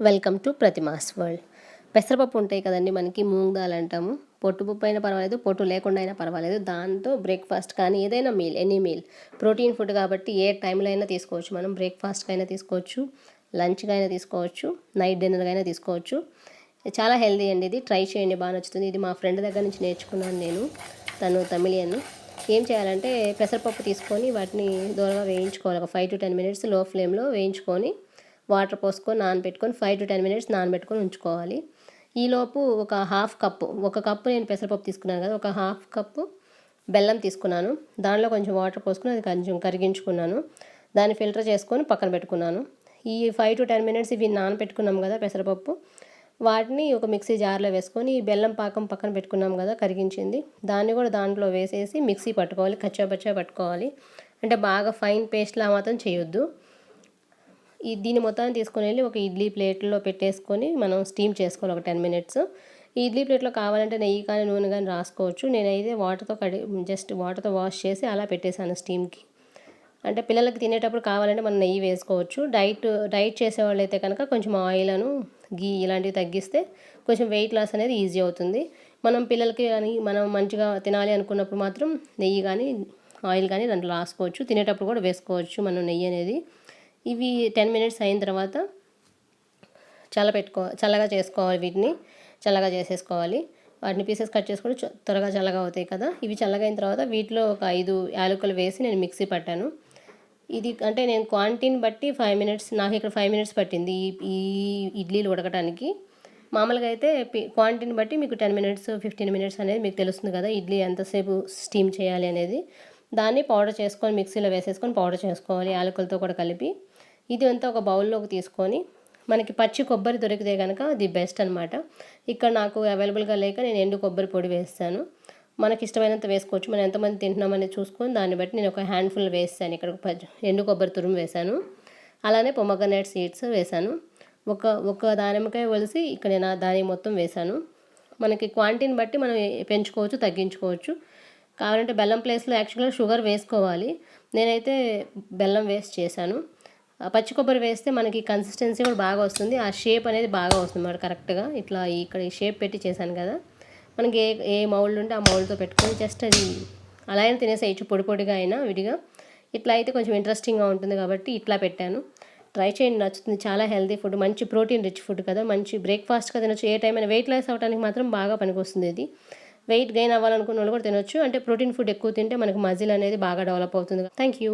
Welcome to ప్రతిమాస్ world. పెసరపప్పు ఉంటాయి కదండి, మనకి మూంగ్దాల్ అంటాము. పొట్టుపప్పు అయినా పర్వాలేదు, పొట్టు లేకుండా అయినా పర్వాలేదు. దాంతో బ్రేక్ఫాస్ట్ కానీ ఏదైనా meal, any meal protein food కాబట్టి ఏ టైంలో అయినా తీసుకోవచ్చు. మనం బ్రేక్ఫాస్ట్కి అయినా తీసుకోవచ్చు, లంచ్కి అయినా తీసుకోవచ్చు, నైట్ డిన్నర్కి అయినా తీసుకోవచ్చు. చాలా హెల్దీ అండి. ఇది ట్రై చేయండి, బాగా నచ్చుతుంది. ఇది మా ఫ్రెండ్ దగ్గర నుంచి నేర్చుకున్నాను నేను. తను తమిళియన్. ఏం చేయాలంటే పెసరపప్పు తీసుకొని వాటిని దూరంగా వేయించుకోవాలి. ఒక 5 to 10 minutes లో ఫ్లేమ్లో వేయించుకొని వాటర్ పోసుకొని నానబెట్టుకొని 5 to 10 minutes నానబెట్టుకొని ఉంచుకోవాలి. ఈలోపు ఒక హాఫ్ కప్పు, ఒక కప్పు నేను పెసరపప్పు తీసుకున్నాను కదా, ఒక హాఫ్ కప్పు బెల్లం తీసుకున్నాను. దానిలో కొంచెం వాటర్ పోసుకొని అది కొంచెం కరిగించుకున్నాను. దాన్ని ఫిల్టర్ చేసుకొని పక్కన పెట్టుకున్నాను. ఈ 5 to 10 minutes ఇవి నానబెట్టుకున్నాం కదా పెసరపప్పు, వాటిని ఒక మిక్సీ జార్లో వేసుకొని ఈ బెల్లం పాకం పక్కన పెట్టుకున్నాం కదా కరిగించింది, దాన్ని కూడా దాంట్లో వేసేసి మిక్సీ పట్టుకోవాలి. కచ్చాపచ్చా పట్టుకోవాలి. అంటే బాగా ఫైన్ పేస్ట్లా మాత్రం చేయొద్దు. దీన్ని మొత్తాన్ని తీసుకొని వెళ్ళి ఒక ఇడ్లీ ప్లేట్లో పెట్టేసుకొని మనం స్టీమ్ చేసుకోవాలి ఒక 10 minutes. ఈ ఇడ్లీ ప్లేట్లో కావాలంటే నెయ్యి కానీ నూనె కానీ రాసుకోవచ్చు. నేనైతే జస్ట్ వాటర్తో వాష్ చేసి అలా పెట్టేశాను స్టీమ్కి. అంటే పిల్లలకి తినేటప్పుడు కావాలంటే మనం నెయ్యి వేసుకోవచ్చు. డైట్ చేసేవాళ్ళు అయితే కనుక కొంచెం ఆయిల్ను గీ ఇలాంటివి తగ్గిస్తే కొంచెం వెయిట్ లాస్ అనేది ఈజీ అవుతుంది. మనం పిల్లలకి కానీ మనం మంచిగా తినాలి అనుకున్నప్పుడు మాత్రం నెయ్యి కానీ ఆయిల్ కానీ దాంట్లో రాసుకోవచ్చు. తినేటప్పుడు కూడా వేసుకోవచ్చు మనం నెయ్యి అనేది. ఇవి 10 minutes అయిన తర్వాత చల్లగా చేసుకోవాలి. వీటిని చల్లగా చేసేసుకోవాలి. వాటిని పీసెస్ కట్ చేసుకొని త్వరగా చల్లగా అవుతాయి కదా. ఇవి చల్లగా అయిన తర్వాత వీటిలో ఒక 5 యాలకులు వేసి నేను మిక్సీ పట్టాను. ఇది అంటే నేను క్వాంటిటీని బట్టి 5 minutes, నాకు ఇక్కడ 5 minutes పట్టింది ఈ ఇడ్లీలు ఉడకటానికి. మామూలుగా అయితే క్వాంటిటీని బట్టి మీకు 10 minutes 15 minutes అనేది మీకు తెలుస్తుంది కదా, ఇడ్లీ ఎంతసేపు స్టీమ్ చేయాలి అనేది. దాన్ని పౌడర్ చేసుకొని మిక్సీలో వేసేసుకొని పౌడర్ చేసుకోవాలి యాలకులతో కూడా కలిపి. ఇది అంతా ఒక బౌల్లోకి తీసుకొని, మనకి పచ్చి కొబ్బరి దొరికితే కనుక అది బెస్ట్ అనమాట. ఇక్కడ నాకు అవైలబుల్గా లేక నేను ఎండు కొబ్బరి పొడి వేస్తాను. మనకి ఇష్టమైనంత వేసుకోవచ్చు. మనం ఎంతమంది తింటున్నామనేది చూసుకొని దాన్ని బట్టి నేను ఒక హ్యాండ్ఫుల్ వేస్తాను. ఇక్కడ ఎండు కొబ్బరి తురుము వేశాను. అలానే పొమగ్రనేట్ సీడ్స్ వేశాను. ఒక దానిమ్మకాయ ఒలిసి ఇక్కడ నేను దాని మొత్తం వేశాను. మనకి క్వాంటిటీని బట్టి మనం పెంచుకోవచ్చు, తగ్గించుకోవచ్చు. కావాలంటే బెల్లం ప్లేస్లో యాక్చువల్గా షుగర్ వేసుకోవాలి. నేనైతే బెల్లం వేస్ట్ చేశాను. పచ్చి కొబ్బరి వేస్తే మనకి కన్సిస్టెన్సీ కూడా బాగా వస్తుంది. ఆ షేప్ అనేది బాగా వస్తుంది అన్నమాట కరెక్ట్గా. ఇట్లా ఇక్కడ ఈ షేప్ పెట్టి చేశాను కదా, మనకి ఏ మౌల్డ్ ఉంటే ఆ మౌల్డ్తో పెట్టుకొని జస్ట్ అది అలా అయినా తినేసేయచ్చు, పొడి పొడిగా అయినా విడిగా. ఇట్లా అయితే కొంచెం ఇంట్రెస్టింగ్గా ఉంటుంది కాబట్టి ఇట్లా పెట్టాను. ట్రై చేయండి, నచ్చుతుంది. చాలా హెల్తీ ఫుడ్, మంచి ప్రోటీన్ రిచ్ ఫుడ్ కదా, మంచి బ్రేక్ఫాస్ట్గా తినొచ్చు. ఏ టైం అయినా వెయిట్ లాస్ అవ్వడానికి మాత్రం బాగా పనికొస్తుంది ఇది. వెయిట్ గెయిన్ అవ్వాలనుకున్న వాళ్ళు కూడా తినొచ్చు. అంటే ప్రోటీన్ ఫుడ్ ఎక్కువ తింటే మనకి మజిల్ అనేది బాగా డెవలప్ అవుతుంది. Thank you.